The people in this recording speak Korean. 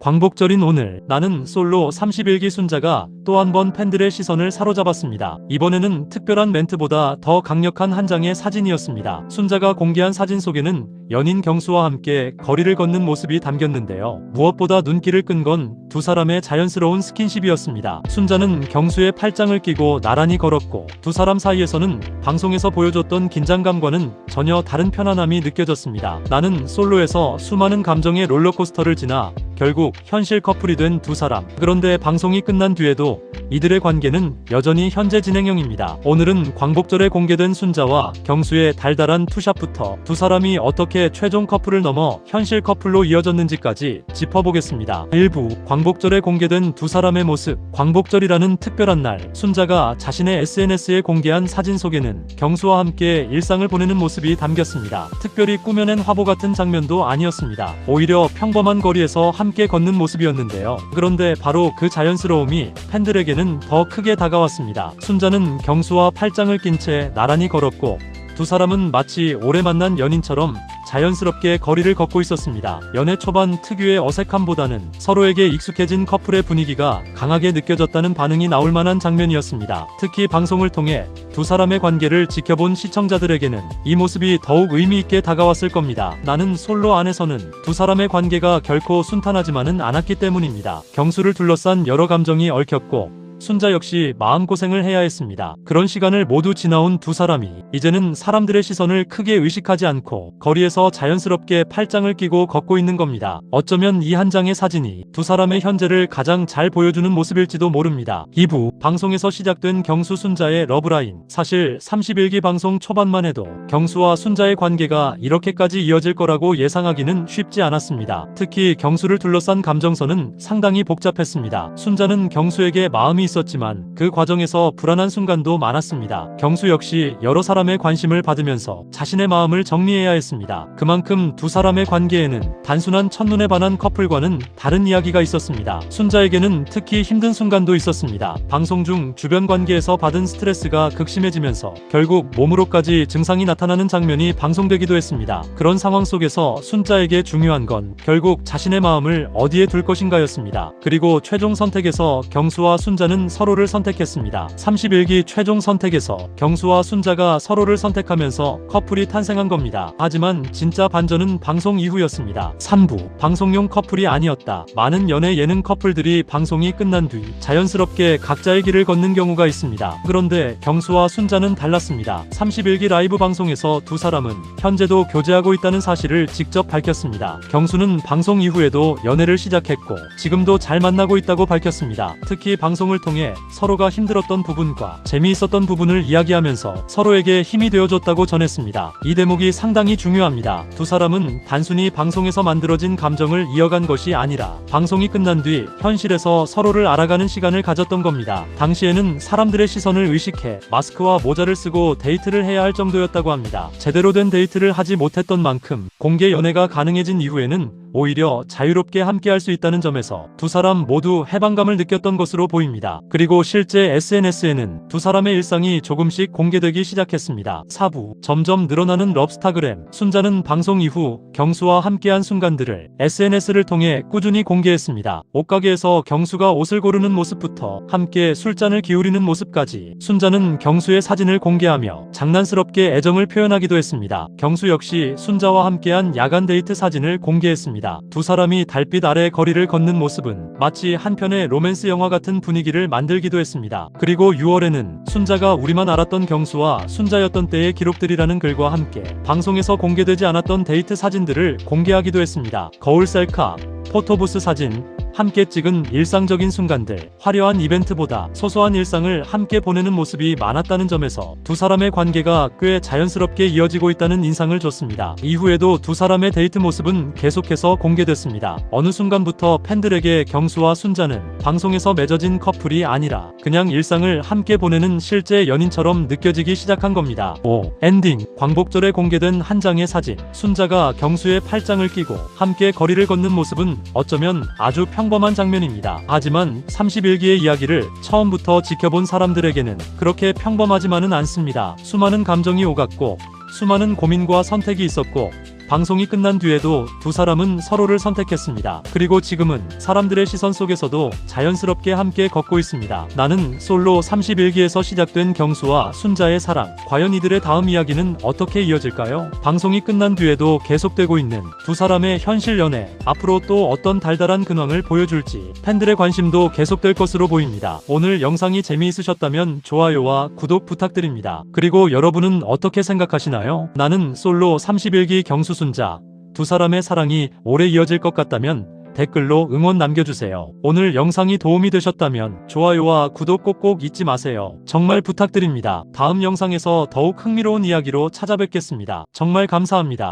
광복절인 오늘 나는 솔로 31기 순자가 또 한 번 팬들의 시선을 사로잡았습니다. 이번에는 특별한 멘트보다 더 강력한 한 장의 사진이었습니다. 순자가 공개한 사진 속에는 연인 경수와 함께 거리를 걷는 모습이 담겼는데요. 무엇보다 눈길을 끈 건 두 사람의 자연스러운 스킨십이었습니다. 순자는 경수의 팔짱을 끼고 나란히 걸었고 두 사람 사이에서는 방송에서 보여줬던 긴장감과는 전혀 다른 편안함이 느껴졌습니다. 나는 솔로에서 수많은 감정의 롤러코스터를 지나 결국 현실 커플이 된 두 사람. 그런데 방송이 끝난 뒤에도 이들의 관계는 여전히 현재 진행형입니다. 오늘은 광복절에 공개된 순자와 경수의 달달한 투샷부터 두 사람이 어떻게 최종 커플을 넘어 현실 커플로 이어졌는지까지 짚어보겠습니다. 일부 광복절에 공개된 두 사람의 모습. 광복절이라는 특별한 날, 순자가 자신의 SNS에 공개한 사진 속에는 경수와 함께 일상을 보내는 모습이 담겼습니다. 특별히 꾸며낸 화보 같은 장면도 아니었습니다. 오히려 평범한 거리에서 함께 걷는 모습이었는데요. 그런데 바로 그 자연스러움이 팬들에게는 더 크게 다가왔습니다. 순자는 경수와 팔짱을 낀 채 나란히 걸었고 두 사람은 마치 오래 만난 연인처럼 자연스럽게 거리를 걷고 있었습니다. 연애 초반 특유의 어색함보다는 서로에게 익숙해진 커플의 분위기가 강하게 느껴졌다는 반응이 나올 만한 장면이었습니다. 특히 방송을 통해 두 사람의 관계를 지켜본 시청자들에게는 이 모습이 더욱 의미있게 다가왔을 겁니다. 나는 솔로 안에서는 두 사람의 관계가 결코 순탄하지만은 않았기 때문입니다. 경수를 둘러싼 여러 감정이 얽혔고 순자 역시 마음고생을 해야 했습니다. 그런 시간을 모두 지나온 두 사람이 이제는 사람들의 시선을 크게 의식하지 않고 거리에서 자연스럽게 팔짱을 끼고 걷고 있는 겁니다. 어쩌면 이 한 장의 사진이 두 사람의 현재를 가장 잘 보여주는 모습일지도 모릅니다. 2부 방송에서 시작된 경수 순자의 러브라인. 사실 31기 방송 초반만 해도 경수와 순자의 관계가 이렇게까지 이어질 거라고 예상하기는 쉽지 않았습니다. 특히 경수를 둘러싼 감정선은 상당히 복잡했습니다. 순자는 경수에게 마음이 있었지만 그 과정에서 불안한 순간도 많았습니다. 경수 역시 여러 사람의 관심을 받으면서 자신의 마음을 정리해야 했습니다. 그만큼 두 사람의 관계에는 단순한 첫눈에 반한 커플과는 다른 이야기가 있었습니다. 순자에게는 특히 힘든 순간도 있었습니다. 방송 중 주변 관계에서 받은 스트레스가 극심해지면서 결국 몸으로까지 증상이 나타나는 장면이 방송되기도 했습니다. 그런 상황 속에서 순자에게 중요한 건 결국 자신의 마음을 어디에 둘 것인가였습니다. 그리고 최종 선택에서 경수와 순자는 서로를 선택했습니다. 31기 최종 선택에서 경수와 순자가 서로를 선택하면서 커플이 탄생한 겁니다. 하지만 진짜 반전은 방송 이후였습니다. 3부 방송용 커플이 아니었다. 많은 연애 예능 커플들이 방송이 끝난 뒤 자연스럽게 각자의 길을 걷는 경우가 있습니다. 그런데 경수와 순자는 달랐습니다. 31기 라이브 방송에서 두 사람은 현재도 교제하고 있다는 사실을 직접 밝혔습니다. 경수는 방송 이후에도 연애를 시작했고 지금도 잘 만나고 있다고 밝혔습니다. 특히 방송을 통해 서로가 힘들었던 부분과 재미있었던 부분을 이야기하면서 서로에게 힘이 되어줬다고 전했습니다. 이 대목이 상당히 중요합니다. 두 사람은 단순히 방송에서 만들어진 감정을 이어간 것이 아니라 방송이 끝난 뒤 현실에서 서로를 알아가는 시간을 가졌던 겁니다. 당시에는 사람들의 시선을 의식해 마스크와 모자를 쓰고 데이트를 해야 할 정도였다고 합니다. 제대로 된 데이트를 하지 못했던 만큼 공개 연애가 가능해진 이후에는 오히려 자유롭게 함께할 수 있다는 점에서 두 사람 모두 해방감을 느꼈던 것으로 보입니다. 그리고 실제 SNS에는 두 사람의 일상이 조금씩 공개되기 시작했습니다. 4부 점점 늘어나는 럽스타그램. 순자는 방송 이후 경수와 함께한 순간들을 SNS를 통해 꾸준히 공개했습니다. 옷가게에서 경수가 옷을 고르는 모습부터 함께 술잔을 기울이는 모습까지 순자는 경수의 사진을 공개하며 장난스럽게 애정을 표현하기도 했습니다. 경수 역시 순자와 함께한 야간 데이트 사진을 공개했습니다. 두 사람이 달빛 아래 거리를 걷는 모습은 마치 한편의 로맨스 영화 같은 분위기를 만들기도 했습니다. 그리고 6월에는 순자가 우리만 알았던 경수와 순자였던 때의 기록들이라는 글과 함께 방송에서 공개되지 않았던 데이트 사진들을 공개하기도 했습니다. 거울 셀카, 포토부스 사진, 함께 찍은 일상적인 순간들, 화려한 이벤트보다 소소한 일상을 함께 보내는 모습이 많았다는 점에서 두 사람의 관계가 꽤 자연스럽게 이어지고 있다는 인상을 줬습니다. 이후에도 두 사람의 데이트 모습은 계속해서 공개됐습니다. 어느 순간부터 팬들에게 경수와 순자는 방송에서 맺어진 커플이 아니라 그냥 일상을 함께 보내는 실제 연인처럼 느껴지기 시작한 겁니다. 5. 엔딩. 광복절에 공개된 한 장의 사진. 순자가 경수의 팔짱을 끼고 함께 거리를 걷는 모습은 어쩌면 아주 평범한 장면입니다. 하지만 31기의 이야기를 처음부터 지켜본 사람들에게는 그렇게 평범하지만은 않습니다. 수많은 감정이 오갔고 수많은 고민과 선택이 있었고 방송이 끝난 뒤에도 두 사람은 서로를 선택했습니다. 그리고 지금은 사람들의 시선 속에서도 자연스럽게 함께 걷고 있습니다. 나는 솔로 31기에서 시작된 경수와 순자의 사랑. 과연 이들의 다음 이야기는 어떻게 이어질까요? 방송이 끝난 뒤에도 계속되고 있는 두 사람의 현실 연애. 앞으로 또 어떤 달달한 근황을 보여줄지 팬들의 관심도 계속될 것으로 보입니다. 오늘 영상이 재미있으셨다면 좋아요와 구독 부탁드립니다. 그리고 여러분은 어떻게 생각하시나요? 나는 솔로 31기 경수 순자. 두 사람의 사랑이 오래 이어질 것 같다면 댓글로 응원 남겨주세요. 오늘 영상이 도움이 되셨다면 좋아요와 구독 꼭꼭 잊지 마세요. 정말 부탁드립니다. 다음 영상에서 더욱 흥미로운 이야기로 찾아뵙겠습니다. 정말 감사합니다.